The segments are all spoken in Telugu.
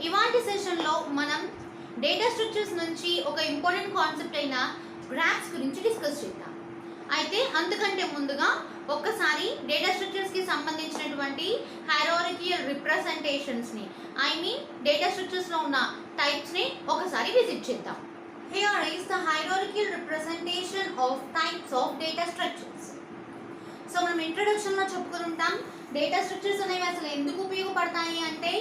ఇవాల్టి సెషన్లో మనం డేటా స్ట్రక్చర్స్ నుంచి ఒక ఇంపార్టెంట్ కాన్సెప్ట్ అయిన గ్రాఫ్స్ గురించి డిస్కస్ చేద్దాం. అయితే అంతకంటే ముందుగా ఒక్కసారి డేటా స్ట్రక్చర్స్కి సంబంధించినటువంటి హైరార్కియల్ రిప్రజెంటేషన్స్ని డేటా స్ట్రక్చర్స్లో ఉన్న టైప్స్ని ఒకసారి విజిట్ చేద్దాం. Here is the hierarchical representation of types of data structures. So మనం ఇంట్రొడక్షన్లో చెప్పుకుని ఉంటాం డేటా స్ట్రక్చర్స్ అనేవి అసలు ఎందుకు ఉపయోగపడతాయి అంటే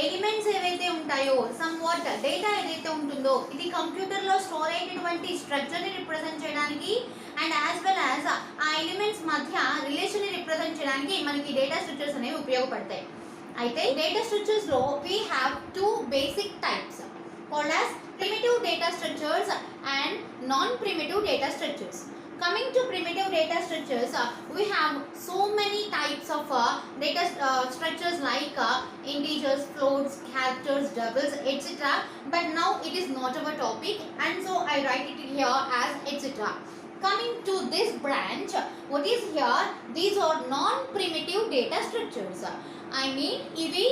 ఎలిమెంట్స్ ఏవైతే ఉంటాయో సమ్ వాట్ డేటా ఏదైతే ఉంటుందో ఇది కంప్యూటర్లో స్టోర్ అయ్యేటటువంటి స్ట్రక్చర్ని రిప్రజెంట్ చేయడానికి అండ్ యాజ్ వెల్ యాజ్ ఆ ఎలిమెంట్స్ మధ్య రిలేషన్ని రిప్రజెంట్ చేయడానికి మనకి డేటా స్ట్రక్చర్స్ అనేవి ఉపయోగపడతాయి. అయితే డేటా స్ట్రక్చర్స్లో we have two basic types called as primitive data structures and non-primitive data structures. Coming to primitive data structures, we have so many types of data structures like integers, floats, characters, doubles, etc. But now it is not our topic, and so I write it here as etc. Coming to this branch, what is here? These are non-primitive data structures. ఇవి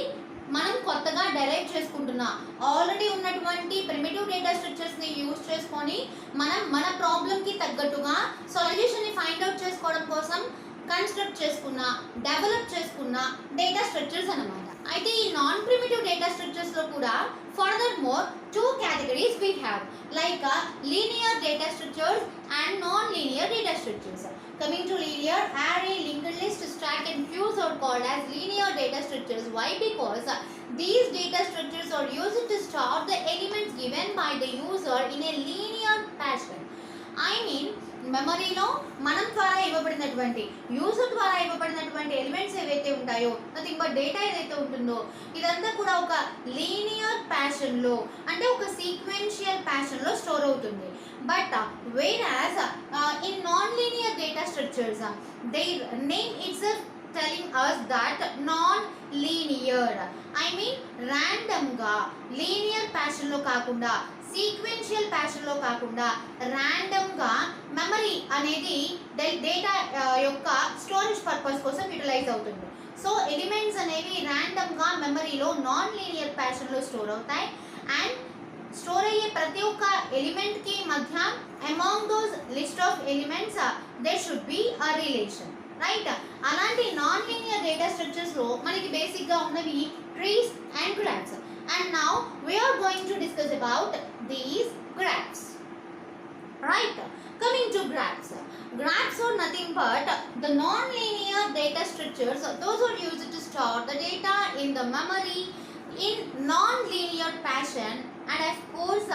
మనం కొత్తగా డెరైవ్ చేసుకుంటున్నా ఆల్రెడీ ఉన్నటువంటి ప్రిమిటివ్ డేటా స్ట్రక్చర్స్ని యూజ్ చేసుకొని మనం మన ప్రాబ్లంకి తగ్గట్టుగా సొల్యూషన్ని ఫైండ్ అవుట్ చేసుకోవడం కోసం కన్స్ట్రక్ట్ చేసుకున్న డెవలప్ చేసుకున్న డేటా స్ట్రక్చర్స్ అన్నమాట. అయితే ఈ నాన్ ప్రిమిటివ్ డేటా స్ట్రక్చర్స్లో కూడా further more two categories we have like linear data structures and non-linear data structures. Coming to linear, array, linked list, stack and queues are called as linear data structures. Why? Because these data structures are used to store the elements given by the user in a linear fashion. మెమరీలో మనం ద్వారా ఇవ్వబడినటువంటి యూజర్ ద్వారా ఇవ్వబడినటువంటి ఎలిమెంట్స్ ఏవైతే ఉంటాయో నథింగ్ బట్ డేటా ఏదైతే ఉంటుందో ఇదంతా కూడా ఒక లీనియర్ ప్యాషన్లో అంటే ఒక సీక్వెన్షియల్ ప్యాషన్లో స్టోర్ అవుతుంది. But whereas in non linear data structures their name itself telling us that non-linear ర్యాండమ్గా లీనియర్ ప్యాషన్లో కాకుండా సీక్వెన్షియల్ ప్యాషన్లో కాకుండా ర్యాండమ్గా మెమరీ అనేది డేటా యొక్క స్టోరేజ్ పర్పస్ కోసం యూటిలైజ్ అవుతుంది. సో ఎలిమెంట్స్ అనేవి ర్యాండమ్గా మెమరీలో నాన్ లీనియర్ ప్యాషన్లో స్టోర్ అవుతాయి అండ్ స్టోర్ అయ్యే ప్రతి ఒక్క ఎలిమెంట్కి మధ్య among those list of elements there should be a relation, right? అలాంటి నాన్ లీనియర్ డేటా స్ట్రక్చర్స్లో మనకి బేసిక్గా ఉన్నవి trees and graphs. And now we are going to discuss about these graphs, right? Coming to graphs, graphs are nothing but the non-linear data structures. Those are used to store the data in the memory in non-linear fashion, and of course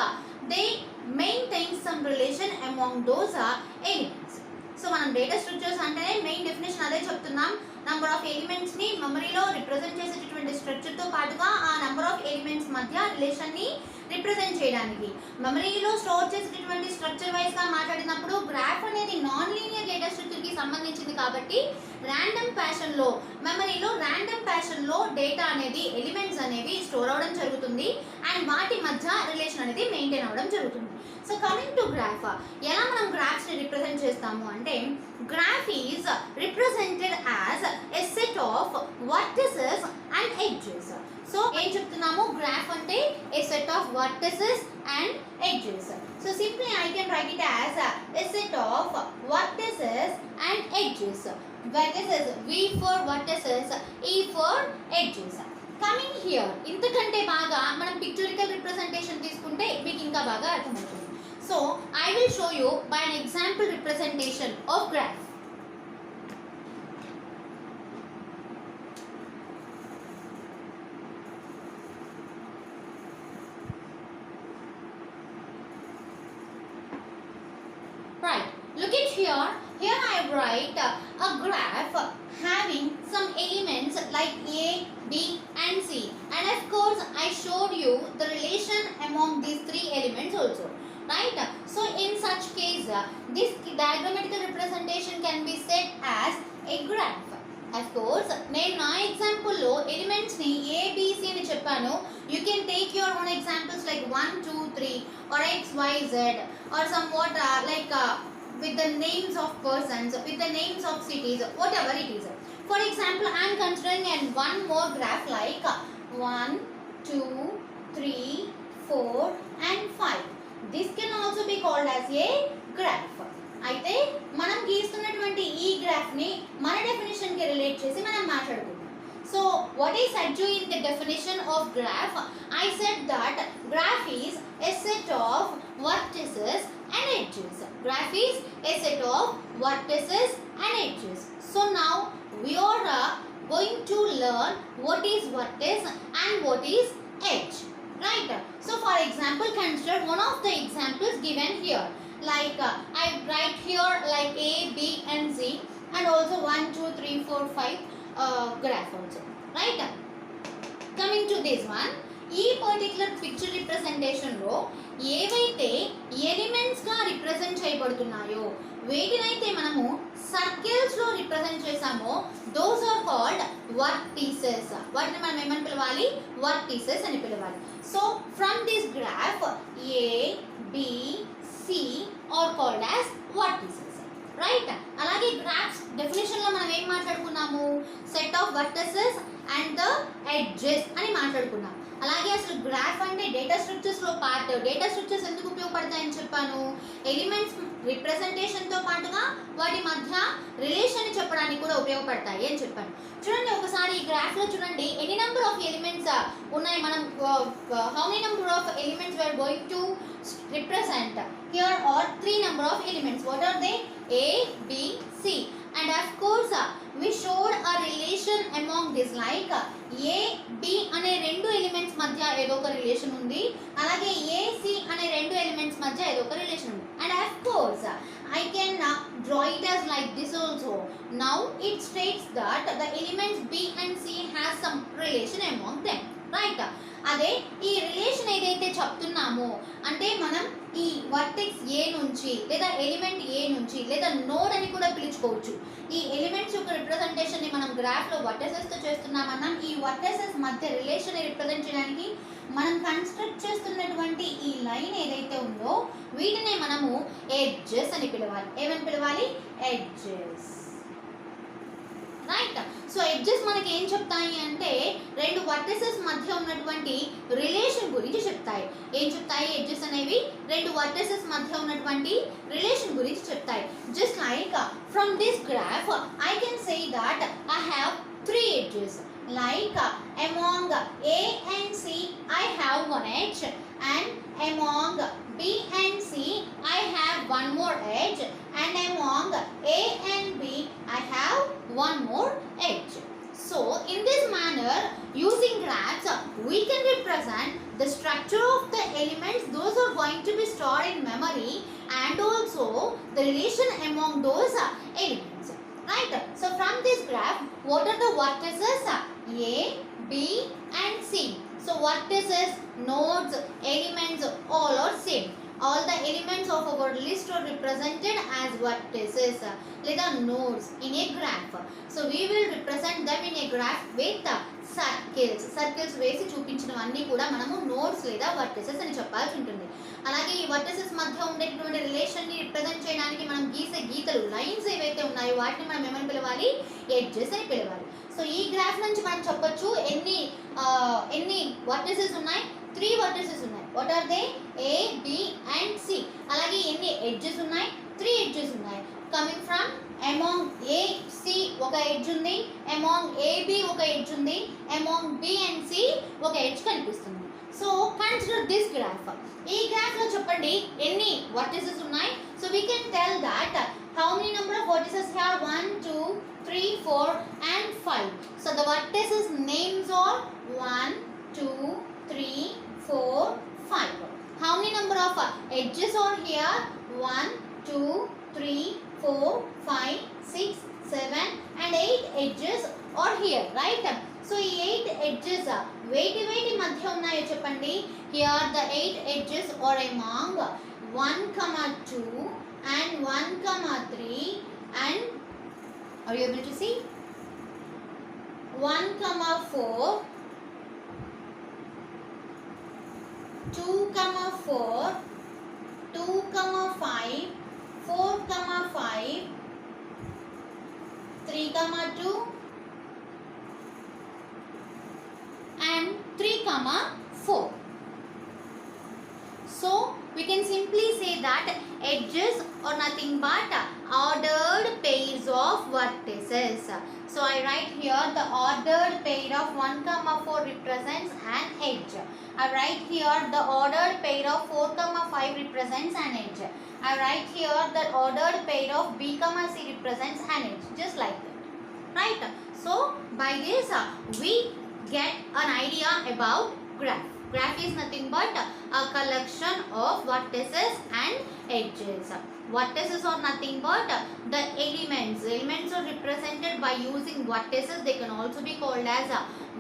they maintain some relation among those elements. So మనం డేటా స్ట్రక్చర్స్ అంటేనే మెయిన్ డెఫినేషన్ అదే చెప్తున్నాం. నెంబర్ ఆఫ్ ఎలిమెంట్స్ని మెమరీలో రిప్రజెంట్ చేసేటటువంటి స్ట్రక్చర్తో పాటుగా ఆ నెంబర్ ఆఫ్ ఎలిమెంట్స్ మధ్య రిలేషన్ని రిప్రజెంట్ చేయడానికి మెమరీలో స్టోర్ చేసేటటువంటి స్ట్రక్చర్ వైజ్గా మాట్లాడినప్పుడు గ్రాఫ్ అనేది నాన్ లీనియర్ డేటా స్ట్రక్చర్కి సంబంధించింది కాబట్టి ర్యాండమ్ ప్యాషన్లో మెమరీలో ర్యాండమ్ ప్యాషన్లో డేటా అనేది ఎలిమెంట్స్ అనేవి స్టోర్ అవ్వడం జరుగుతుంది అండ్ వాటి మధ్య రిలేషన్ అనేది మెయింటైన్ అవ్వడం జరుగుతుంది. సో కమింగ్ టు గ్రాఫ్, ఎలా మనం గ్రాఫ్స్ని రిప్రజెంట్ చేస్తాము అంటే graph is represented as a set of vertices and edges. So ఏం చెప్తున్నాము, గ్రాఫ్ అంటే a set of vertices and edges. So simply I can write it as a set of vertices and edges. Vertices, V for vertices, E for edges. Coming here, ఇంతకంటే బాగా మనం పిక్చరికల్ రిప్రజెంటేషన్ తీసుకుంటే మీకు ఇంకా బాగా అర్థమవుతుంది. So I will show you by an example representation of graph. Right, look at here. Here I write a graph having some elements like A, B and C, and of course I showed you the relation among these three elements also, right? So in such case this diagrammatical representation can be said as a graph. Of course నేను నా ఎగ్జాంపుల్లో ఎలిమెంట్స్ని ABC అని చెప్పాను. You can take your own examples like 1, 2, 3 or X, Y, Z or somewhat like with the names of persons, with the names of cities, whatever it is. For example, I am considering one more graph like 1, 2, 3, 4 and 5. This can also be called as a graph. అయితే మనం గీస్తున్నటువంటి ఈ గ్రాఫ్ ని మన డెఫినిషన్ కి రిలేట్ చేసి మనం మాట్లాడుకుందాం. So what is Ajju in the definition of graph? I said that graph is a set of vertices and edges. Graph is a set of vertices and edges. So now we are going to learn what is vertex and what is edge, right? So for example, consider one of the examples given here. Like I write here like A, B and Z, and also 1, 2, 3, 4, 5 graph also, right? Coming to this one, ఈ పర్టికులర్ పిక్చర్ రిప్రజెంటేషన్ లో ఏవైతే ఎలిమెంట్స్ గా రిప్రజెంట్ చేయబడుతున్నాయో వేటినైతే మనము సర్కిల్స్ లో రిప్రజెంట్ చేసామో దోస్ ఆర్ కాల్డ్ వర్టిసెస్. వాటిని మనం ఏమని పిలవాలి? వర్టిసెస్ అని పిలవాలి. So from this graph A, B, C are called as vertices, right? అలాగే గ్రాఫ్స్ డెఫినేషన్ లో మనం ఏం మాట్లాడుకున్నాము? Set of vertices and the edges అని మాట్లాడుకున్నాం. అలాగే అసలు గ్రాఫ్ అంటే డేటా స్ట్రక్చర్స్ లో పార్ట్. డేటా స్ట్రక్చర్స్ ఎందుకు ఉపయోగపడతాయని చెప్పాను? ఎలిమెంట్స్ రిప్రజెంటేషన్ తో పాటుగా వాటి మధ్య రిలేషన్ చెప్పడానికి కూడా ఉపయోగపడతాయి అని చెప్పాను. చూడండి ఒకసారి ఈ గ్రాఫ్ లో చూడండి ఎన్ని నెంబర్ ఆఫ్ ఎలిమెంట్స్ ఉన్నాయి. మనం how many number of elements we are going to represent. Here are 3 number of elements. What are they? A, B, C. And of course we showed a relation among this, like A, B అనే రెండు ఎలిమెంట్స్ మధ్య ఏదో ఒక రిలేషన్ ఉంది. అలాగే A, C అనే రెండు ఎలిమెంట్స్ మధ్య ఏదో ఒక రిలేషన్ ఉంది. And of course I can draw it as like this also. Now it states that the elements B and C has some relation among them, right? అదే ఈ రిలేషన్ ఏదైతే చెప్తున్నామో అంటే మనం ఈ వర్టెక్స్ ఏ నుంచి లేదా ఎలిమెంట్ ఏ నుంచి లేదా నోడ్ అని కూడా పిలుచుకోవచ్చు. ఈ ఎలిమెంట్స్ యొక్క రిప్రజెంటేషన్ ని మనం గ్రాఫ్ లో వర్టెసెస్ తో చేస్తున్నామన్నా ఈ వర్టెసెస్ మధ్య రిలేషన్ రిప్రజెంట్ చేయడానికి మనం కన్స్ట్రక్ట్ చేస్తున్నటువంటి ఈ లైన్ ఏదైతే ఉందో వీటినే మనము ఎడ్జెస్ అని పిలవాలి. ఏమని పిలవాలి? Edges, right? సో ఎడ్జెస్ మనకి ఏం చెప్తాయి అంటే రెండు వర్టిసెస్ మధ్య ఉన్నటువంటి రిలేషన్ గురించి చెప్తాయి. ఏం చెప్తాయి ఎడ్జెస్ అనేవి? రెండు వర్టిసెస్ మధ్య ఉన్నటువంటి రిలేషన్ గురించి చెప్తాయి. Just like from this graph I can say that I have 3 edges. Like among A and C I have 1 edge, and among B and C I have 1 more edge, and among A and B I have 1 more edge. So in this manner, using graphs we can represent the structure of the elements. Those are going to be stored in memory, and also the relation among those elements, right? So from this graph, what are the vertices? A, B and C. So vertices, nodes, elements all are same. All the elements of our list are represented as vertices లేదా nodes in a graph. So we will represent them in a graph with circles. Circles వేసి చూపించినవన్నీ కూడా మనము nodes లేదా vertices అని చెప్పాల్సి ఉంటుంది. అలాగే ఈ vertices మధ్య ఉండేటువంటి రిలేషన్ ని రిప్రజెంట్ చేయడానికి మనం గీసే గీతలు లైన్స్ ఏవైతే ఉన్నాయో వాటిని మనం ఏమని పిలవాలి? ఎడ్జెస్ అని పిలవాలి. సో ఈ గ్రాఫ్ నుంచి మనం చెప్పొచ్చు ఎన్ని vertices ఉన్నాయి? 3 vertices ఉన్నాయి. What are they? A, B and C. అలాగే ఎన్ని ఎడ్జెస్ ఉన్నాయి? 3 ఎడ్జెస్ ఉన్నాయి. Coming from among A, C ఒక ఎడ్జ్ ఉంది, అమాంగ్ A, B ఒక ఎడ్జ్ ఉంది, అమాంగ్ B అండ్ C ఒక ఎడ్జ్ కనిపిస్తుంది. So consider this graph. ఈ గ్రాఫ్ లో చెప్పండి ఎన్ని vertices ఉన్నాయి? So we can tell that how many number of vertices have 1, 2, 3, 4 and 5. So the vertices names are 1, 2, 3, 4, 5. How many number of edges are here? 1, 2, 3, 4, 5, 6, 7 and 8 edges are here, right? So ఈ 8 edges వేటి మధ్య ఉన్నాయో చెప్పండి. Here the 8 edges are among 1, 2 and 1, 3 and are you able to see? 1, 4, 2, 4, 2, 5, 4, 5, 3, 2 and 3, 4. So we can simply say that edges are nothing but ordered pairs of vertices. So I write here the ordered pair of 1, 4 represents an edge. I write here the ordered pair of 4, 5 represents an edge. I write here the ordered pair of B, C represents an edge. Just like that. Right? So by this we get an idea about graph. Graph is nothing but a collection of vertices and edges. Vertices are nothing but the elements. Elements are represented by using vertices. They can also be called as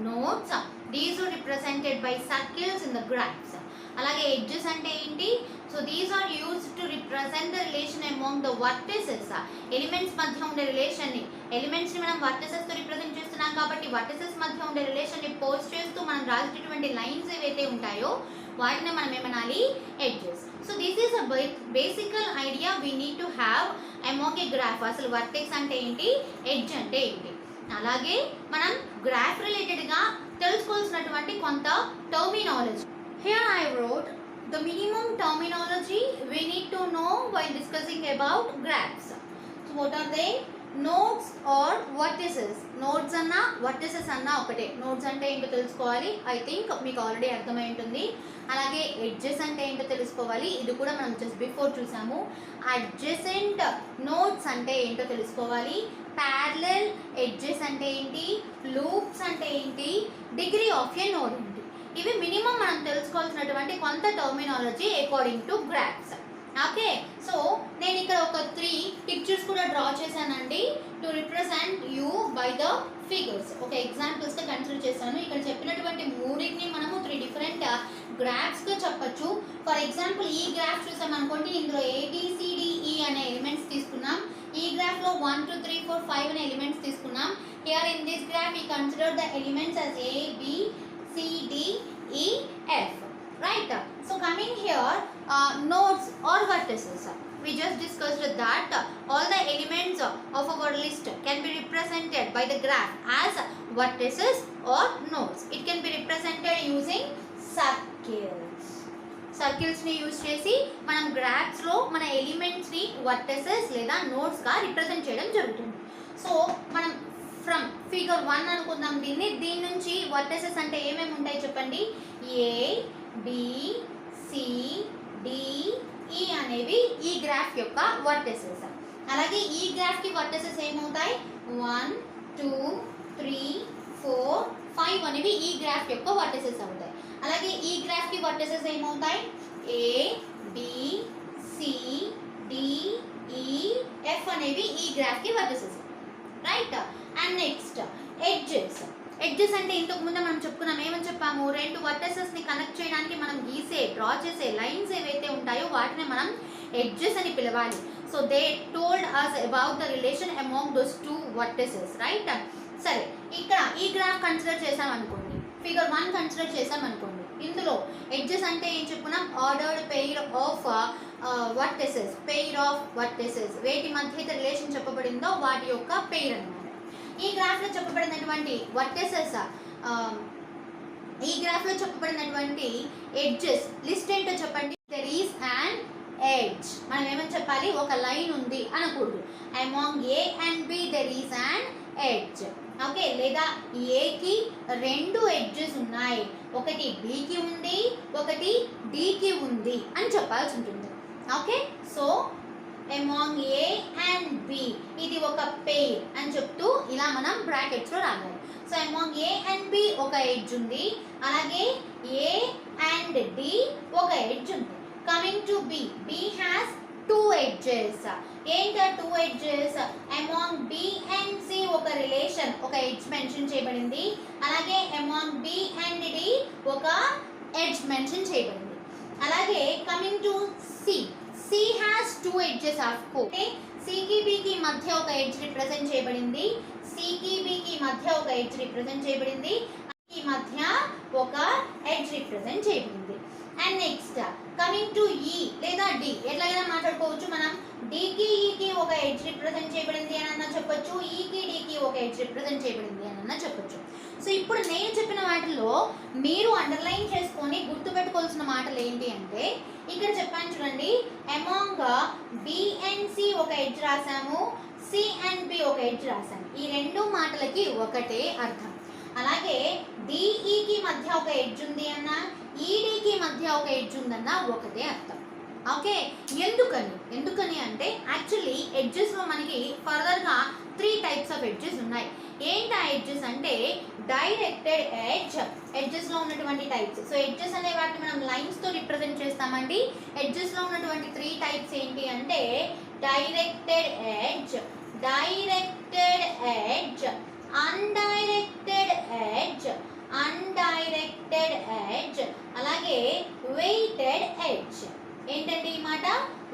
nodes. These are represented by circles in the graphs. అలాగే ఎడ్జెస్ అంటే ఏంటి? So these are used to represent the relation among the vertices. Elements మధ్య ఉండే రిలేషన్ని, ఎలిమెంట్స్ని మనం వర్టిసెస్తో రిప్రజెంట్ చేస్తున్నాం కాబట్టి వర్టిసెస్ మధ్య ఉండే రిలేషన్ని పోస్ట్ చేస్తూ మనం రాసేటటువంటి లైన్స్ ఏవైతే ఉంటాయో వాటిని మనం ఏమనాలి? Edges. So this is a basic idea we need to have among a graph. అసలు వర్టెక్స్ అంటే ఏంటి, ఎడ్జ్ అంటే ఏంటి. అలాగే మనం గ్రాఫ్ రిలేటెడ్గా తెలుసుకోవాల్సినటువంటి కొంత terminology. Here I wrote the minimum terminology we need to know while discussing about graphs. So what are they? Nodes or vertices. Nodes అన్నా vertices అన్నా ఒకటే. Nodes అంటే ఏంటో తెలుసుకోవాలి. I think మీకు ఆల్రెడీ అర్థమై ఉంటుంది. అలాగే edges అంటే ఏంటో తెలుసుకోవాలి. ఇది కూడా మనం జస్ట్ బిఫోర్ చూసాము. Adjacent nodes అంటే ఏంటో తెలుసుకోవాలి. Parallel edges అంటే ఏంటి, loops అంటే ఏంటి, degree of a node ఏంటి. ఇవి మినిమం మనం తెలుసుకోవాల్సినటువంటి కొంత terminology according to graphs. Okay, so నేను ఇక్కడ ఒక 3 పిక్చర్స్ కూడా డ్రా చేశానండి to represent you by the figures. ఒక ఎగ్జాంపుల్స్గా కన్సిడర్ చేశాను. ఇక్కడ చెప్పినటువంటి మూడింటిని మనము 3 డిఫరెంట్ గ్రాఫ్స్గా చెప్పచ్చు. ఫర్ ఎగ్జాంపుల్ ఈ గ్రాఫ్ చూసామనుకోండి, ఇందులో ABCDE అనే ఎలిమెంట్స్ తీసుకున్నాం. ఈ గ్రాఫ్లో 1 2 3 4 5 అనే ఎలిమెంట్స్ తీసుకున్నాం. Here in this graph we consider the elements as A, B, C, D, E, F. Right? So coming here, nodes or vertices. We just discussed that all the elements of our list can be represented by the graph as vertices or nodes. It can be represented using circles. Circles ni use chesi manam graphs lo mana elements ni vertices leda nodes ga represent cheyadam jarugutundi. So manam from figure 1 అనుకుందాం దీన్ని. దీని నుంచి వర్టిసెస్ అంటే ఏమేమి ఉంటాయి చెప్పండి. A, B, C, D, E అనేవి ఈ గ్రాఫ్ యొక్క వర్టిసెస్. అలాగే ఈ గ్రాఫ్కి వర్టిసెస్ ఏమవుతాయి? 1 2 3 4 5 అనేవి ఈ గ్రాఫ్ యొక్క వర్టిసెస్ అవుతాయి. అలాగే ఈ గ్రాఫ్కి వర్టిసెస్ ఏమవుతాయి? A, B, C, D, E, F అనేవి ఈ గ్రాఫ్కి vertices. Right? And next edges. Edges అంటే ఇంతకు ముందు మనం చెప్పుకున్నాం. ఏమని చెప్పాము? 2 వర్టిసెస్ని కనెక్ట్ చేయడానికి మనం డ్రా చేసే లైన్స్ ఏవైతే ఉంటాయో వాటిని మనం ఎడ్జెస్ అని పిలవాలి. So they told us about the relation among those 2 vertices. Right? సరే, ఇక్కడ ఈ గ్రాఫ్ కన్సిడర్ చేసామనుకోండి, ఫిగర్ 1 కన్సిడర్ చేసామనుకోండి. ఇందులో ఎడ్జెస్ అంటే ఏం చెప్పుకున్నాం? Ordered pair of vertices. Pair of vertices వేటి మధ్య అయితే రిలేషన్ చెప్పబడిందో వాటి యొక్క పెయిర్ అన్నమాట. ఈ గ్రాఫ్లో చెప్పబడినటువంటి వర్టిసెస్, ఈ గ్రాఫ్లో చెప్పబడినటువంటి ఎడ్జెస్ లిస్ట్ ఏంటో చెప్పండి. There is and edge. మనం ఏమని చెప్పాలి? ఒక లైన్ ఉంది అనకూడదు. Among A and B there is and edge. Okay, లేదా ఏకి 2 ఎడ్జెస్ ఉన్నాయి, ఒకటి బికి ఉంది, ఒకటి డికి ఉంది అని చెప్పాల్సి ఉంటుంది. Okay, so among A and B ఇది ఒక పెయిర్ అని చెప్తూ ఇలా మనం బ్రాకెట్స్లో రాయాలి. So among A and B ఒక ఎడ్జ్ ఉంది, అలాగే A and D ఒక ఎడ్జ్ ఉంది. Coming to B, B has 2 edges. ఏంటా 2 edges? Among B and C ఒక రిలేషన్, ఒక ఎడ్జ్ మెన్షన్ చేయబడింది. అలాగే అమాంగ్ B and D ఒక ఎడ్జ్ మెన్షన్ చేయబడింది. అలాగే coming to C, C has 2 edges of course. C కి B కి మధ్య ఒక ఎడ్జ్ రిప్రజెంట్ చేయబడింది. C కి B కి మధ్య ఒక ఎడ్జ్ రిప్రజెంట్ చేయబడింది. ఈ మధ్య ఒక ఎడ్జ్ రిప్రజెంట్ చేయబడింది. And next coming to E లేదా D, ఎట్లాగైనా మాట్లాడుకోవచ్చు మనం. D కి E కి ఒక ఎడ్జ్ రిప్రజెంట్ చేయబడింది అని అన్నా చెప్పొచ్చు, E కి D కి ఒక ఎడ్జ్ రిప్రజెంట్ చేయబడింది అని అన్నా చెప్పొచ్చు. సో ఇప్పుడు నేను చెప్పిన వాటిలో మీరు అండర్లైన్ చేసుకొని మాటలు ఏంటి అంటే ఇక్కడ చెప్పాను చూడండి, అమాంగ్ బి అండ్ సి ఒక ఎడ్జ్ రాసాము, సి అండ్ బి ఒక ఎడ్జ్ రాసాము. ఈ రెండు మాటలకి ఒకటే అర్థం. అలాగే డిఈకి మధ్య ఒక ఎడ్జ్ ఉంది అన్న, ఈడీకి మధ్య ఒక ఎడ్జ్ ఉందన్న ఒకటే అర్థం. ఓకే, ఎందుకని అంటే యాక్చువల్లీ ఎడ్జెస్లో మనకి ఫర్దర్గా 3 టైప్స్ ఆఫ్ ఎడ్జెస్ ఉన్నాయి. ఏంటి ఆ ఎడ్జెస్ అంటే డైరెక్టెడ్ ఎడ్జ్, ఎడ్జెస్లో ఉన్నటువంటి టైప్స్. సో ఎడ్జెస్ అనే వాటిని మనం లైన్స్తో రిప్రజెంట్ చేస్తామండి. ఎడ్జెస్లో ఉన్నటువంటి 3 టైప్స్ ఏంటి అంటే directed edge, directed edge, undirected edge, undirected edge, అలాగే వెయిటెడ్ ఎడ్జ్. ఏంటంటే ఈ మాట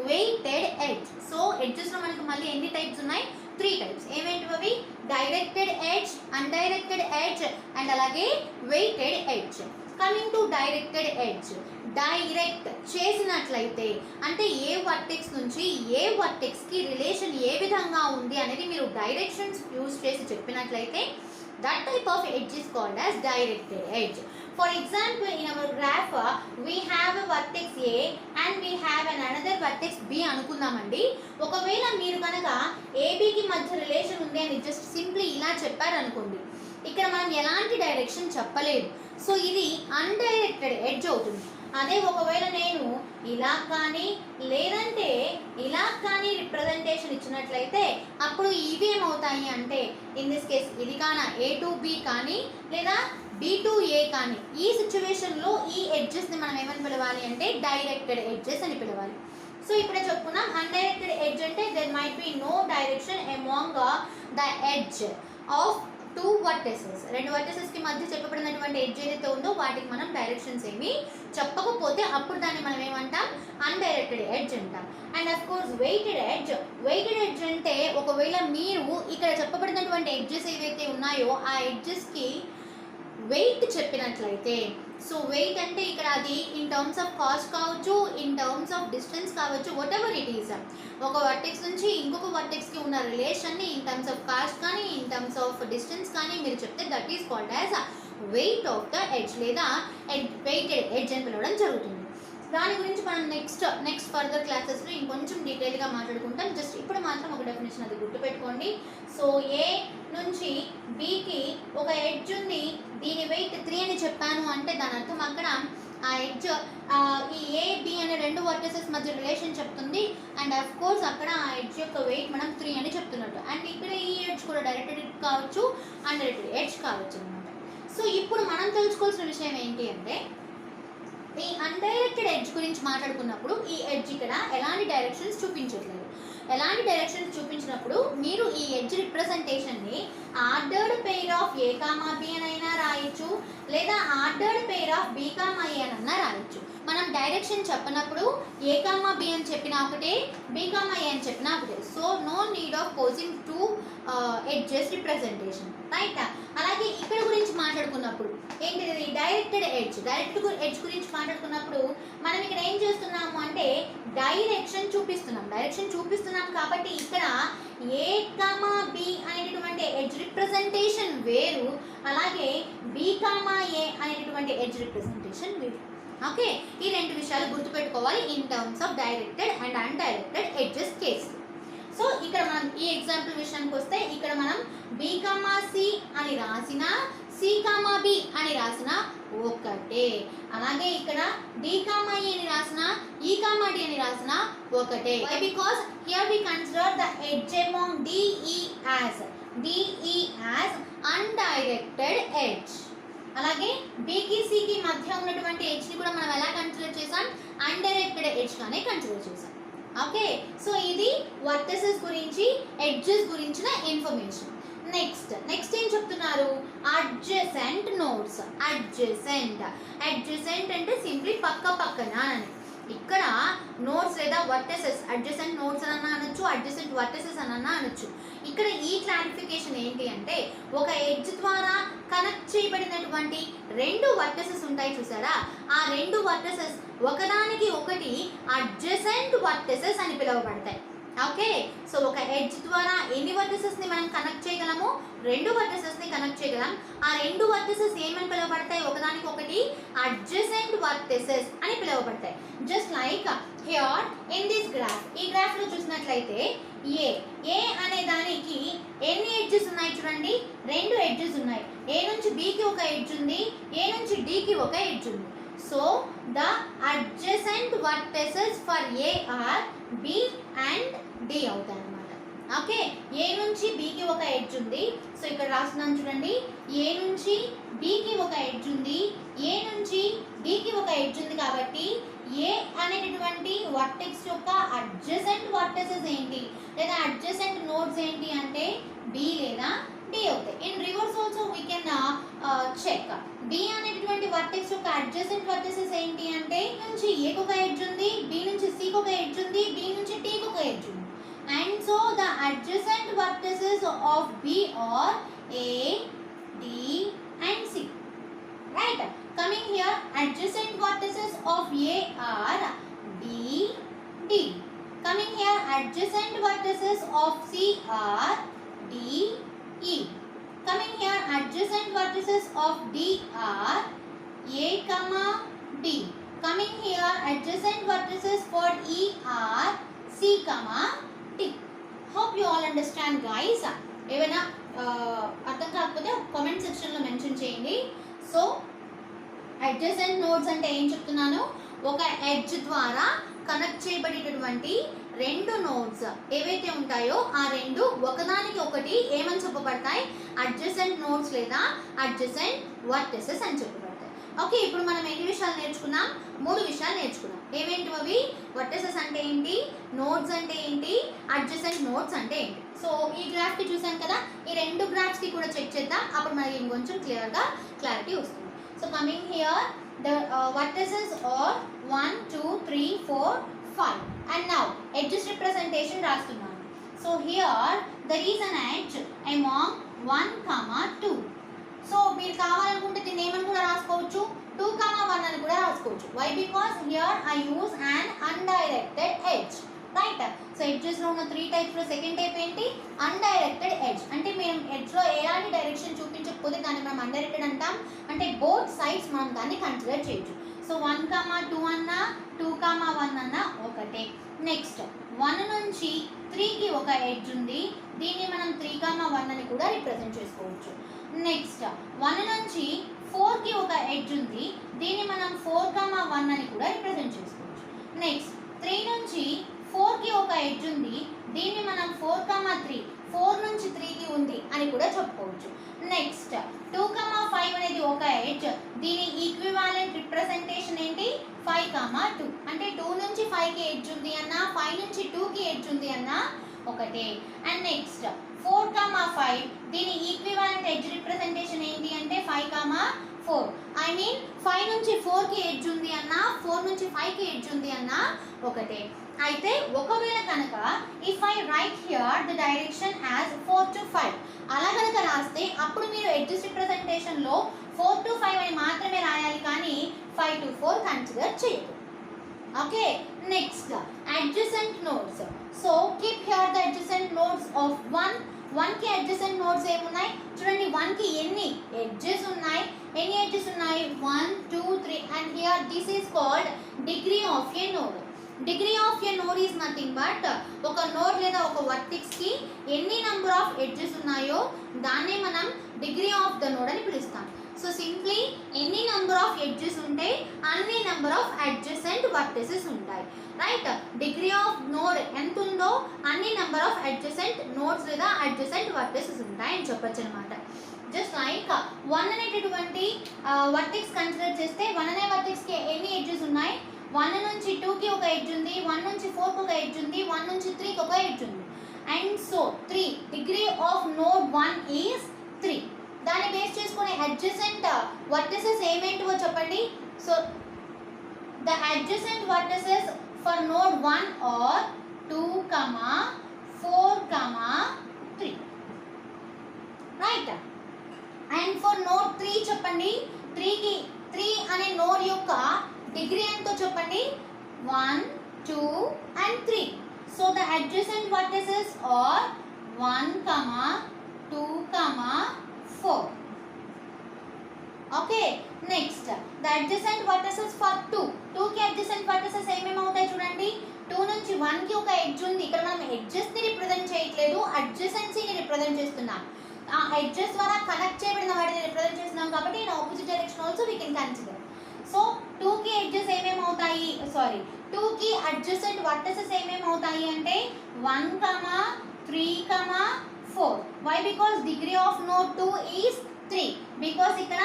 వెయిటెడ్ ఎడ్జ్. సో ఎడ్జెస్లో మనకి మళ్ళీ ఎన్ని టైప్స్ ఉన్నాయి? 3 టైప్స్. ఏమేంటివి అవి? Directed edge, undirected edge and అలాగే weighted edge. Coming to directed edge, direct చేసినట్లయితే అంటే ఏ వర్టెక్స్ నుంచి ఏ వర్టెక్స్కి రిలేషన్ ఏ విధంగా ఉంది అనేది మీరు డైరెక్షన్స్ యూజ్ చేసి చెప్పినట్లయితే that type of edge is called as directed edge. For example, in our graph we have a vertex A and we have another vertex B అనుకుందామండి. ఒకవేళ మీరు కనుక ఏబికి మధ్య రిలేషన్ ఉంది అని జస్ట్ సింప్లీ ఇలా చెప్పారనుకోండి, ఇక్కడ మనం ఎలాంటి డైరెక్షన్ చెప్పలేదు. సో ఇది అన్డైరెక్టెడ్ ఎడ్జ్ అవుతుంది. అదే ఒకవేళ నేను ఇలా కానీ లేదంటే ఇలా కానీ రిప్రజెంటేషన్ ఇచ్చినట్లయితే అప్పుడు ఇవి ఏమవుతాయి అంటే ఇన్ దిస్ కేస్ ఇది కానా ఏ టు బి కానీ లేదా బి టు ఏ కానీ, ఈ సిచ్యువేషన్లో ఈ ఎడ్జెస్ని మనం ఏమని పిలవాలి అంటే డైరెక్టెడ్ ఎడ్జెస్ అని పిలవాలి. సో ఇప్పుడే చెప్పుకున్నాం అన్డైరెక్టెడ్ ఎడ్జ్ అంటే there might be no direction among the edge of 2 vertices. 2 వర్టెసెస్కి మధ్య చెప్పబడినటువంటి ఎడ్జ్ ఏదైతే ఉందో వాటికి మనం డైరెక్షన్స్ ఏమి చెప్పకపోతే అప్పుడు దాన్ని మనం ఏమంటాం? అన్డైరెక్టెడ్ ఎడ్జ్ అంటాం. And of course weighted edge, weighted edge అంటే ఒకవేళ మీరు ఇక్కడ చెప్పబడినటువంటి ఎడ్జెస్ ఏవైతే ఉన్నాయో ఆ ఎడ్జెస్కి వెయిట్ చెప్పినట్లయితే, సో వెయిట్ అంటే ఇక్కడ అది ఇన్ టర్మ్స్ ఆఫ్ కాస్ట్ కావచ్చు, ఇన్ టర్మ్స్ ఆఫ్ డిస్టెన్స్ కావచ్చు, వాట్ ఎవర్ ఇట్ ఈస్. ఒక వర్టెక్స్ నుంచి ఇంకొక వర్టెక్స్కి ఉన్న రిలేషన్ని ఇన్ టర్మ్స్ ఆఫ్ కాస్ట్ కానీ ఇన్ టర్మ్స్ ఆఫ్ డిస్టెన్స్ కానీ మీరు చెప్తే that is called as weight of the edge లేదా వెయిటెడ్ ఎడ్జ్ అని పిలవడం జరుగుతుంది. దాని గురించి మనం నెక్స్ట్ ఫర్దర్ క్లాసెస్లో ఇంకొంచెం డీటెయిల్గా మాట్లాడుకుంటాం. జస్ట్ ఇప్పుడు మాత్రం ఒక డెఫినేషన్ అది గుర్తుపెట్టుకోండి. సో ఏ నుంచి బికి ఒక ఎడ్జ్ ఉంది, దీని వెయిట్ 3 అని చెప్పాను అంటే దాని అర్థం అక్కడ ఆ ఎడ్జ్ ఈ ఏ బి అనే 2 వర్టెసెస్ మధ్య రిలేషన్ చెప్తుంది. అండ్ అఫ్ కోర్స్ అక్కడ ఆ ఎడ్జ్ యొక్క వెయిట్ మనం 3 అని చెప్తున్నట్టు. అండ్ ఇక్కడ ఈ ఎడ్జ్ కూడా డైరెక్టెడ్ ఎడ్జ్ కావచ్చు, అన్డైరెక్టెడ్ ఎడ్జ్ కావచ్చు అనమాట. సో ఇప్పుడు మనం తెలుసుకోవాల్సిన విషయం ఏంటి అంటే ఈ అన్డైరెక్టెడ్ ఎడ్జ్ గురించి మాట్లాడుకున్నప్పుడు ఈ ఎడ్జ్ ఇక్కడ ఎలాంటి డైరెక్షన్స్ చూపించట్లేదు. ఎలాంటి డైరెక్షన్స్ చూపించినప్పుడు మీరు ఈ ఎడ్జ్ రిప్రజెంటేషన్ని ordered pair of A comma B అని అయినా రాయొచ్చు, లేదా ordered pair of B comma A అని అన్నా రాయొచ్చు. మనం డైరెక్షన్ చెప్పినప్పుడు ఏ కామా బి అని చెప్పినా ఒకటే, బి కామా ఏ అని చెప్పినా ఒకటే. So no need of posing 2 edges representation, right. అలాగే ఇక్కడ గురించి మాట్లాడుకున్నప్పుడు ఏంటిది డైరెక్టెడ్ ఎడ్జ్, డైరెక్టెడ్ ఎడ్జ్ గురించి మాట్లాడుకున్నప్పుడు మనం ఇక్కడ ఏం చేస్తున్నాము అంటే డైరెక్షన్ చూపిస్తున్నాం కాబట్టి ఇక్కడ ఏ కామా బి అనేటటువంటి ఎడ్జ్ రిప్రజెంటేషన్ వేరు, అలాగే బి కామా ఏ అనేటటువంటి ఎడ్జ్ రిప్రజెంటేషన్ వేరు. ఓకే, ఈ 2 విషయాలు గుర్తుపెట్టుకోవాలి in terms of directed and undirected edges case. So ఇక్కడ మనం ఈ ఎగ్జాంపుల్ విషయానికి వస్తే ఇక్కడ మనం బి కామా సి అని రాసిన, సి కామా బి అని రాసిన ఒకటే. అలాగే ఇక్కడ డి కామా ఏ అని రాసిన, ఈ కామా డి అని రాసిన ఒకటే. Why? Because here we consider the edge among D E as undirected edge. అలాగే బికి సికి మధ్య ఉన్నటువంటి ఎడ్జ్ని కూడా మనం ఎలా కన్సిడర్ చేసాం? అన్డైరెక్టెడ్ ఎడ్జ్ గానే కన్సిడర్ చేసాం. ఓకే, సో ఇది వర్టెసెస్ గురించి ఎడ్జెస్ గురించిన ఇన్ఫర్మేషన్. నెక్స్ట్ ఏం చెప్తున్నారు? Adjacent nodes. అడ్జసెంట్ అంటే సింప్లీ పక్కన అని. ఇక్కడ నోడ్స్ లేదా వర్టెసెస్, అడ్జసెంట్ నోడ్స్ అని అనొచ్చు, అడ్జసెంట్ వర్టెసెస్ అని అనొచ్చు. ఇక్కడ ఈ క్లారిఫికేషన్ ఏంటి అంటే ఒక ఎడ్జ్ ద్వారా కనెక్ట్ చేయబడినటువంటి 2 వర్టెసెస్ ఉంటాయి చూసారా, ఆ 2 వర్టెసెస్ ఒకదానికి ఒకటి అడ్జసెంట్ వర్టెసెస్ అని పిలువబడతాయి. ఓకే, సో ఒక ఎడ్జ్ ద్వారా ఎన్ని వర్టిసెస్ ని మనం కనెక్ట్ చేయగలము? 2 వర్టిసెస్ ని కనెక్ట్ చేయగలం. ఆ 2 వర్టిసెస్ ఏమని పిలువబడతాయి? ఒకదానికి ఒకటి అడ్జసెంట్ వర్టిసెస్ అని పిలువబడతాయి. Just like here in this graph, ఈ గ్రాఫ్ లో చూసినట్లయితే ఏ అనే దానికి ఎన్ని ఎడ్జెస్ ఉన్నాయి చూడండి, 2 ఎడ్జెస్ ఉన్నాయి. ఏ నుంచి బి కి ఒక ఎడ్జ్ ఉంది, ఏ నుంచి డి కి ఒక ఎడ్జ్ ఉంది. So the adjacent vertices for A are B and D అవుతాయి అన్నమాట. ఓకే, ఏ నుంచి బికి ఒక ఎడ్జ్ ఉంది. సో ఇక్కడ రాస్తున్నాను చూడండి, ఏ నుంచి బికి ఒక ఎడ్జ్ ఉంది, ఏ నుంచి డికి ఒక ఎడ్జ్ ఉంది. కాబట్టి ఏ అనేటటువంటి వర్టెక్స్ యొక్క అడ్జసెంట్ వర్టెసెస్ ఏంటి లేదా అడ్జసెంట్ నోడ్స్ ఏంటి అంటే బి లేదా డి అవుతాయి. In reverse also we can check. B అనేటటువంటి వర్టెక్స్ యొక్క అడ్జసెంట్ వర్టెసెస్ ఏంటి అంటే నుంచి ఏ కి ఒక ఎడ్జ్ ఉంది, బి నుంచి సి కి ఒక ఎడ్జ్ ఉంది, బి నుంచి టి కి ఒక ఎడ్జ్ ఉంది. And so the adjacent vertices of B are A, D and C. Right? Coming here, adjacent vertices of A are B, D. Coming here, adjacent vertices of C are D, E. Coming here, adjacent vertices of D are A, D. Coming here, adjacent vertices for E are C, D. Hope you all understand, guys. ఏమైనా అర్థం కాకపోతే కామెంట్ సెక్షన్లో మెన్షన్ చేయండి. సో అడ్జసెంట్ నోడ్స్ అంటే ఏం చెప్తున్నాను, ఒక ఎడ్జ్ ద్వారా కనెక్ట్ చేయబడేటటువంటి 2 నోడ్స్ ఏవైతే ఉంటాయో ఆ 2 ఒకదానికి ఒకటి ఏమని చెప్పబడతాయి? అడ్జసెంట్ నోడ్స్ లేదా అడ్జసెంట్ వర్టిసెస్ అని చెప్పబడతాయి. ఓకే, ఇప్పుడు మనం ఎన్ని విషయాలు నేర్చుకున్నాం? 3 విషయాలు నేర్చుకున్నాం. ఏమేంటి అవి? వర్టిసెస్ అంటే ఏంటి, నోడ్స్ అంటే ఏంటి, అడ్జసెంట్ నోడ్స్ అంటే ఏంటి. సో ఈ గ్రాఫ్ కి చూసాం కదా, ఈ 2 గ్రాఫ్స్ కి కూడా చెక్ చేద్దాం. అప్పుడు మనకి ఇంకొంచెం క్లారిటీ వస్తుంది. So coming here the vertices are 1 2 3 4 5 and now edges representation రాస్తున్నాను. So here there is an edge among 1, 2. సో మీరు కావాలనుకుంటే దీన్ని ఏమని కూడా రాసుకోవచ్చు, 2, 1 అని కూడా రాసుకోవచ్చు. Why? Because here I use an undirected edge. Right? So ఎడ్జెస్లో ఉన్న 3 టైప్స్లో సెకండ్ టైప్ ఏంటి? Undirected edge. అంటే మేము ఎడ్జ్లో ఎలాంటి డైరెక్షన్ చూపించకపోతే దాన్ని మనం అన్డైరెక్టెడ్ అంటాం. అంటే బోత్ సైడ్స్ మనం దాన్ని కన్సిడర్ చేయొచ్చు. సో 1, 2 అన్నా 2, 1 అన్నా ఒకటే. నెక్స్ట్ 1 నుంచి 3కి ఒక ఎడ్జ్ ఉంది, దీన్ని మనం 3, 1 అని కూడా రిప్రజెంట్ చేసుకోవచ్చు. నెక్స్ట్ 1 నుంచి 4కి ఒక ఎడ్జ్ ఉంది, దీన్ని మనం 4, 1 అని కూడా రిప్రజెంట్ చేసుకోవచ్చు. నెక్స్ట్ 3 నుంచి 4కి ఒక ఎడ్జ్ ఉంది, దీన్ని మనం 4, 3, 4 నుంచి 3కి ఉంది అని కూడా చెప్పుకోవచ్చు. నెక్స్ట్ 2, 5 అనేది ఒక ఎడ్జ్, దీని ఈక్వివాలెంట్ రిప్రజెంటేషన్ ఏంటి? 5, 2. అంటే 2 నుంచి 5కి ఎడ్జ్ ఉంది అన్న, 5 నుంచి 2కి ఎడ్జ్ ఉంది అన్న ఒకటే. అండ్ నెక్స్ట్ 4, 5 దీని ఈక్వివాలెంట్ ఎడ్జ్ రిప్రజెంటేషన్ ఏంటి అంటే 5, 4. ఐ మీన్ 5 నుంచి 4కి ఎడ్జ్ ఉంది అన్న, 4 నుంచి 5కి ఎడ్జ్ ఉంది అన్న ఒకటే. అయితే ఒకవేళ కనుక if I right here the direction as 4 to 5 అలా కనుక రాస్తే అప్పుడు మీరు ఎడ్జెస్ రిప్రజెంటేషన్లో 4 to 5 అని మాత్రమే రాయాలి, కానీ 5 to 4 కన్సిడర్ చేయదు. Okay, next adjacent nodes. So keep here the adjacent nodes of 1 కి అడ్జసెంట్ నోడ్స్ ఏమున్నాయి చూడండి. 1 కి ఎన్ని ఎడ్జెస్ ఉన్నాయి? 1 2 3 and here this is called degree of A node. Degree of A node is nothing but ఒక నోడ్ లేదా ఒక వర్టెక్స్ కి ఎన్ని నెంబర్ ఆఫ్ ఎడ్జెస్ ఉన్నాయో దాన్నే మనం డిగ్రీ ఆఫ్ ద నోడ్ అని పిలుస్తాం. సో సింప్లీ ఎన్ని నెంబర్ ఆఫ్ ఎడ్జెస్ ఉంటే అన్ని నెంబర్ ఆఫ్ అడ్జసెంట్ వర్టిసెస్ ఉంటాయి. రైట్? డిగ్రీ ఆఫ్ నోడ్ ఎంత ఉందో అన్ని నెంబర్ ఆఫ్ అడ్జసెంట్ నోడ్స్ లేదా అడ్జసెంట్ వర్టిసెస్ ఉంటాయి అని చెప్పొచ్చు అనమాట. జస్ట్ లైక్ 1 అనేటటువంటి వర్టెక్స్ కన్సిడర్ చేస్తే 1 అనే వర్టెక్స్కి ఎన్ని ఎడ్జెస్ ఉన్నాయి? 1 నుంచి 2కి ఒక ఎడ్జ్ ఉంది, 1 నుంచి 4కి ఒక ఎడ్జ్ ఉంది, 1 నుంచి 3కి ఒక ఎడ్జ్ ఉంది. And so 3 degree of node 1 is 3. దాన్ని బేస్ చేసుకునే అడ్జసెంట్ వర్టిసెస్ ఏమేంటివో చెప్పండి. So the adjacent vertices for node 1 are 2, 4, 3. Right? And for node 3 చెప్పండి. 3 అనే నోడ్ యొక్క డిగ్రీ ఎంతో చెప్పండి. 1, 2 and 3. So the adjacent vertices are 1, 2, 4. Okay, next the adjacent vertices for 2 కి అడ్జసెంట్ వర్టిసెస్ ఏమేమి అవుతాయి చూడండి. 2 నుంచి 1 కి ఒక ఎడ్జ్ ఉంది. ఇక్కడ మనం ఎడ్జెస్ ని రిప్రజెంట్ చేయట్లేదు, అడ్జసెన్సీని రిప్రజెంట్ చేస్తున్నాం. ఆ ఎడ్జెస్ ద్వారా కనెక్ట్ చేయబడిన వాటిని రిప్రజెంట్ చేస్తున్నాం కాబట్టి in opposite direction also we can consider. So 2 కి ఎడ్జెస్ ఏమేమి అవుతాయి, 2 కి అడ్జసెంట్ వర్టిసెస్ ఏమేమి అవుతాయి అంటే 1, 3, 4. Why? Because degree of node 2 is 3. Because ఇక్కడ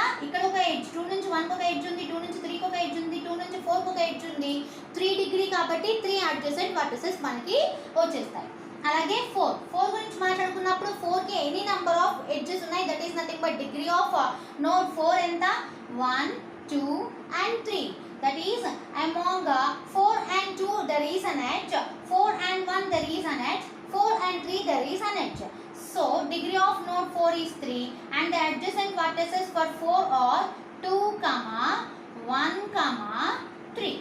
ఒక ఎడ్జ్ 2 నుంచి 1 కి ఒక ఎడ్జ్ ఉంది, 2 నుంచి 3 కి ఒక ఎడ్జ్ ఉంది, 2 నుంచి 4 కి ఒక ఎడ్జ్ ఉంది. 3 డిగ్రీ కాబట్టి 3 అడ్జసెంట్ వర్టిసెస్ మనకి వచ్చేస్తాయి. అలాగే 4 గురించి మాట్లాడుకున్నప్పుడు 4 కి ఎనీ నంబర్ ఆఫ్ ఎడ్జెస్ ఉన్నాయి, that is nothing but degree of node 4 ఎంత 1, 2 and 3. That is among 4 and 2 there is an edge, 4 and 1 there is an edge, 4 and 3 there is an edge. So degree of node 4 is 3 and the adjacent vertices for 4 are 2, 1, 3.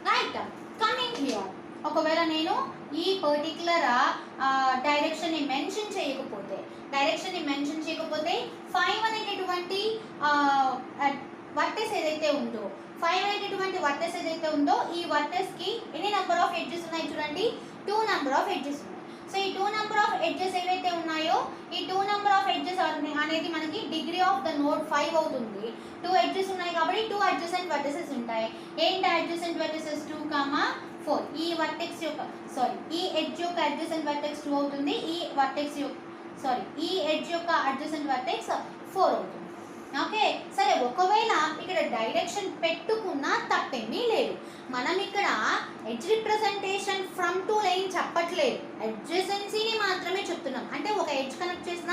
Right? Coming here, ఒకవేళ నేను ఈ పర్టికులర్ డైరెక్షన్ని మెన్షన్ చేయకపోతే 5 అనేటటువంటి వర్టెస్ ఏదైతే ఉందో 5 అనేటటువంటి వర్టెస్ ఏదైతే ఉందో ఈ వర్టెస్ కి ఎన్ని నెంబర్ ఆఫ్ ఎడ్జెస్ ఉన్నాయి చూడండి, 2 నెంబర్ ఆఫ్ ఎడ్జెస్ ఉన్నాయి. సో ఈ 2 నెంబర్ ఆఫ్ ఎడ్జెస్ ఏవైతే ఉన్నాయో ఈ 2 నెంబర్ ఆఫ్ ఎడ్జెస్ అనేది మనకి డిగ్రీ ఆఫ్ ద నోడ్ 5 అవుతుంది. 2 ఎడ్జెస్ ఉన్నాయి కాబట్టి 2 అడ్జసెంట్ వర్టిసెస్ ఉంటాయి. ఏంటి అడ్జసెంట్ వర్టిసెస్ 2, 4. ఈ వర్టెక్స్ యొక్క ఈ ఎడ్జ్ యొక్క అడ్జసెంట్ వర్టెక్స్ 2 అవుతుంది. ఈ ఎడ్జ్ యొక్క అడ్జసెంట్ వర్టెక్స్ 4 అవుతుంది. ఓకే, సరే ఒకవేళ ఇక్కడ డైరెక్షన్ పెట్టుకున్నా తప్పేమీ లేదు. మనం ఇక్కడ edge representation from to line చెప్పట్లేదు, అడ్జసెన్సీని మాత్రమే చెప్తున్నాం. అంటే ఒక ఎడ్జ్ కనెక్ట్ చేసిన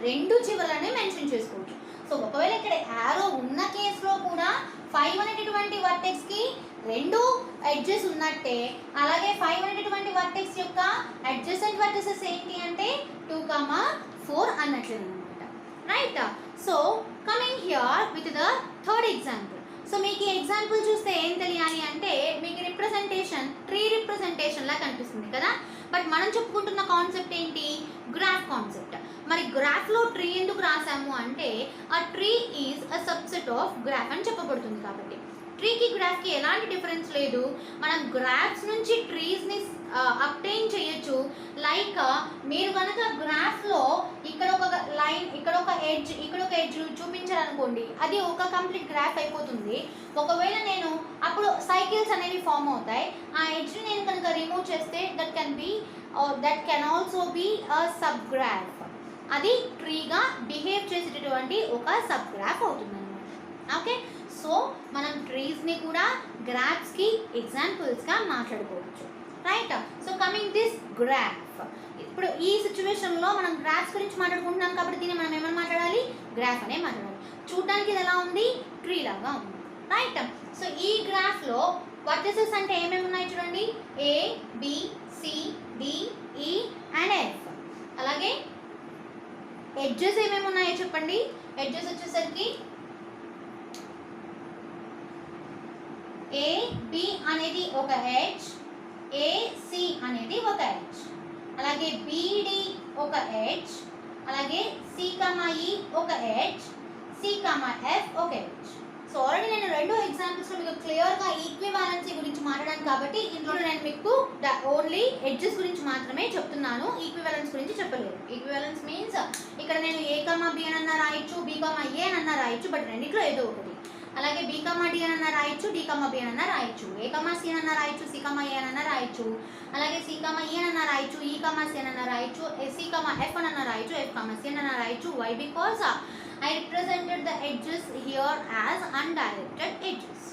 2 చివరలనే మెన్షన్ చేసుకోవచ్చు. సో ఒకవేళ ఇక్కడ యారో ఉన్న కేసులో కూడా 5 అనేటటువంటి వర్టెక్స్ కి 2 ఎడ్జెస్ ఉన్నట్టే, అలాగే 5 అనేటటువంటి వర్టెక్స్ యొక్క అడ్జసెంట్ వర్టిసెస్ ఏంటి అంటే 2, 4 అన్నట్లు అనమాట. Right? So coming here with the third example. So మీకు ఈ ఎగ్జాంపుల్ చూస్తే ఏం తెలియాలి అంటే మీకు రిప్రజెంటేషన్ ట్రీ రిప్రజెంటేషన్ లా కనిపిస్తుంది కదా. బట్ మనం చెప్పుకుంటున్న కాన్సెప్ట్ ఏంటి, గ్రాఫ్ కాన్సెప్ట్. మరి గ్రాఫ్లో ట్రీ ఎందుకు రాసాము అంటే ఆ tree is a subset of graph అని చెప్పబడుతుంది. కాబట్టి ట్రీకి గ్రాఫ్కి ఎలాంటి డిఫరెన్స్ లేదు. మనం గ్రాఫ్స్ నుంచి ట్రీస్ని అప్టైన్ చేయొచ్చు. లైక్ మీరు కనుక గ్రాఫ్లో ఇక్కడ ఒక లైన్, ఇక్కడ ఒక ఎడ్జ్ చూపించాలనుకోండి, అది ఒక కంప్లీట్ గ్రాఫ్ అయిపోతుంది. ఒకవేళ నేను అప్పుడు సైకిల్స్ అనేవి ఫామ్ అవుతాయి. ఆ ఎడ్జ్ని నేను కనుక రిమూవ్ చేస్తే that can also be a subgraph. అది ట్రీగా బిహేవ్ చేసేటటువంటి ఒక సబ్ గ్రాఫ్ అవుతుంది అనమాట. ఓకే, సో మనం ట్రీస్ని కూడా గ్రాఫ్స్కి ఎగ్జాంపుల్స్గా మాట్లాడుకోవచ్చు. Right? So coming this graph, ఇప్పుడు ఈ సిచ్యువేషన్లో మనం గ్రాఫ్స్ గురించి మాట్లాడుకుంటున్నాం కాబట్టి దీన్ని మనం ఏమని మాట్లాడాలి, గ్రాఫ్ అనే మాట్లాడాలి. చూడడానికి ఇది ఎలా ఉంది, ట్రీ లాగా ఉంది. రైట్? సో ఈ గ్రాఫ్లో వర్టిసెస్ అంటే ఏమేమి ఉన్నాయి చూడండి, A, B, C, D, E and F. అలాగే ఎడ్జెస్ ఏమేమి ఉన్నాయో చెప్పండి. ఎడ్జెస్ వచ్చేసరికి A, B అనేది ఒక ఎడ్జ్, AC అనేది ఒక ఎడ్జ్, అలాగే BD ఒక ఎడ్జ్, అలాగే C, E ఒక ఎడ్జ్, C, F ఒక ఎడ్జ్. సో ఆల్రెడీ నేను 2 ఎగ్జాంపుల్స్లో మీకు క్లియర్గా ఈక్వివాలెన్సీ గురించి మాట్లాడాను కాబట్టి ఇందులో నేను మీకు ఓన్లీ ఎడ్జెస్ గురించి మాత్రమే చెప్తున్నాను, ఈక్వివాలెన్స్ గురించి చెప్పలేదు. ఈక్వివాలెన్స్ మీన్స్ ఇక్కడ నేను A, B అని అన్నా రాయొచ్చు, B, A అని అన్నా రాయొచ్చు, బట్ రెండిట్లో ఏదో ఒకటి. అలాగే B, D అని అన్నా రాయొచ్చు, D, B అని అన్నా రాయొచ్చు, A, C అని అన్నా రాయొచ్చు, C, A అని అన్నా రాయొచ్చు, అలాగే C, E అని అన్నా రాయొచ్చు, E, C అని అన్నా రాయొచ్చు, C, F అని అన్నా రాయొచ్చు, F, C అని అన్నా రాయొచ్చు. Why? Because I represented the edges here as undirected edges.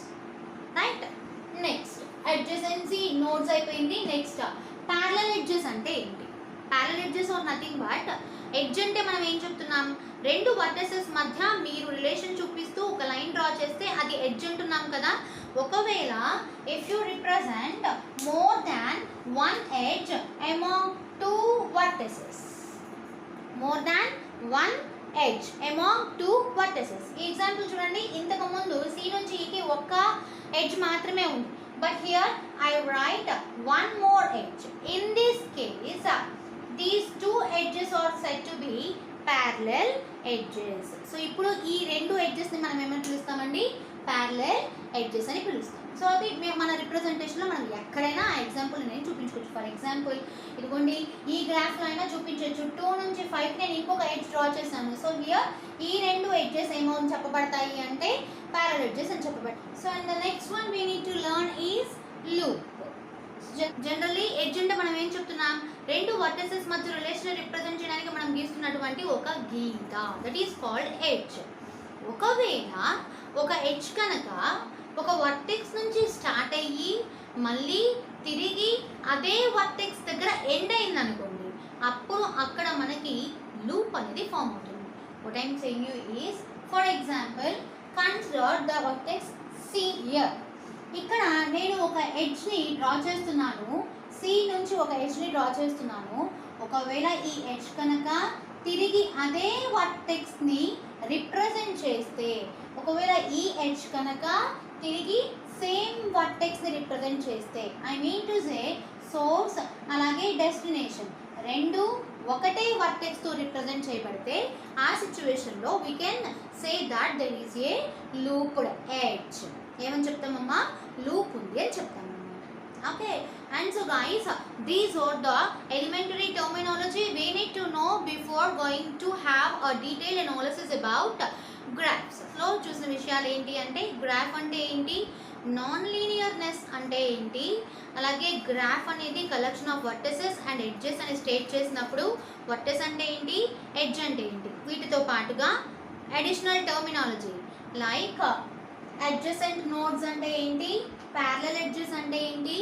Right? Next, adjacency nodes అయిపోయింది. నెక్స్ట్ parallel edges అంటే ఏంటి? parallel edges are nothing but edge అంటే మనం ఏం చెప్తున్నాం, 2 వర్టిసెస్ మధ్య మీరు రిలేషన్ చూపిస్తూ ఒక లైన్ డ్రా చేస్తే అది ఎడ్జ్ అంటున్నాం కదా. ఒకవేళ if you represent more than 1 edge among 2 vertices, more than 1 edge among 2 vertices. ఈ ఎగ్జాంపుల్ చూడండి, ఇంతకు ముందు C నుంచి Eకి ఒక్క ఎడ్జ్ మాత్రమే ఉంది, but here I write one more edge. In this case, these two edges are said to be parallel edges. So ఇప్పుడు ఈ రెండు ఎడ్జెస్ ని మనం ఏమని పిలుస్తామండి, ప్యారలల్ ఎడ్జెస్ అని పిలుస్తాం. సో అది మన రిప్రజెంటేషన్లో మనం ఎక్కడైనా ఆ ఎగ్జాంపుల్ నేను చూపించుకోవచ్చు. ఫర్ ఎగ్జాంపుల్ ఇదిగోండి ఈ గ్రాఫ్లో అయినా చూపించవచ్చు. 2 నుంచి 5 నేను ఇంకొక ఎడ్జ్ డ్రా చేశాను. సో హియర్ ఈ రెండు ఎడ్జెస్ ఏమో చెప్పబడతాయి అంటే ప్యారలల్ ఎడ్జెస్ అని చెప్పబడతాయి. So and the next one we need to learn is loop. Generally edge అంటే మనం ఏం చెప్తున్నాం, రెండు వర్టిసెస్ మధ్య రిలేషన్ రిప్రజెంట్ చేయడానికి మనం గీస్తున్నటువంటి ఒక గీత, దట్ ఈస్ కాల్డ్ ఎడ్జ్. ఒకవేళ ఒక ఎడ్జ్ కనుక ఒక వర్టెక్స్ నుంచి స్టార్ట్ అయ్యి మళ్ళీ తిరిగి అదే వర్టెక్స్ దగ్గర ఎండ్ అయింది అనుకోండి, అప్పుడు అక్కడ మనకి లూప్ అనేది ఫామ్ అవుతుంది. What I'm saying you is, for example consider the vertex see here. ఇక్కడ నేను ఒక ఎడ్జ్ని డ్రా చేస్తున్నాను, సి నుంచి ఒక ఎడ్జ్ని డ్రా చేస్తున్నాను. ఒకవేళ ఈ ఎడ్జ్ కనుక తిరిగి అదే వర్టెక్స్ని రిప్రజెంట్ చేస్తే, ఒకవేళ ఈ ఎడ్జ్ కనుక తిరిగి సేమ్ వర్టెక్స్ని రిప్రజెంట్ చేస్తే, I mean to say source అలాగే డెస్టినేషన్ రెండు ఒకటే వర్టెక్స్తో రిప్రజెంట్ చేయబడితే ఆ సిచ్యువేషన్లో we can say that there is a looped edge. ఏమని చెప్తామమ్మా, లూప్ ఉంది అని చెప్తామన్నమాట. Okay, and so guys these are the elementary terminology we need to know before going to have a detail analysis about graphs. లో చూసిన విషయాలు ఏంటి అంటే, గ్రాఫ్ అంటే ఏంటి, నాన్ లీనియర్నెస్ అంటే ఏంటి, అలాగే గ్రాఫ్ అనేది collection of vertices and edges అని స్టేట్ చేసినప్పుడు వర్టెస్ అంటే ఏంటి, ఎడ్జ్ అంటే ఏంటి, వీటితో పాటుగా additional terminology like adjacent nodes అంటే ఏంటి, ప్యారలల్ ఎడ్జెస్ అంటే ఏంటి,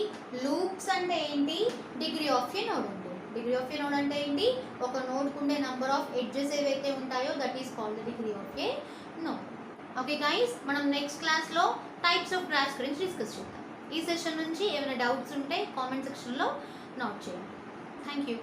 లూప్స్ అంటే ఏంటి, డిగ్రీ ఆఫ్ ఏ నోడ్ అంటే. డిగ్రీ ఆఫ్ ఏ నోడ్ అంటే ఏంటి, ఒక నోడ్కు ఉండే నెంబర్ ఆఫ్ ఎడ్జెస్ ఏవైతే ఉంటాయో that is called the degree of A node. Okay guys, మనం నెక్స్ట్ క్లాస్లో టైప్స్ ఆఫ్ గ్రాఫ్స్ గురించి డిస్కస్ చేద్దాం. ఈ సెషన్ నుంచి ఏమైనా డౌట్స్ ఉంటే కామెంట్ సెక్షన్లో నోట్ చేయండి. Thank you.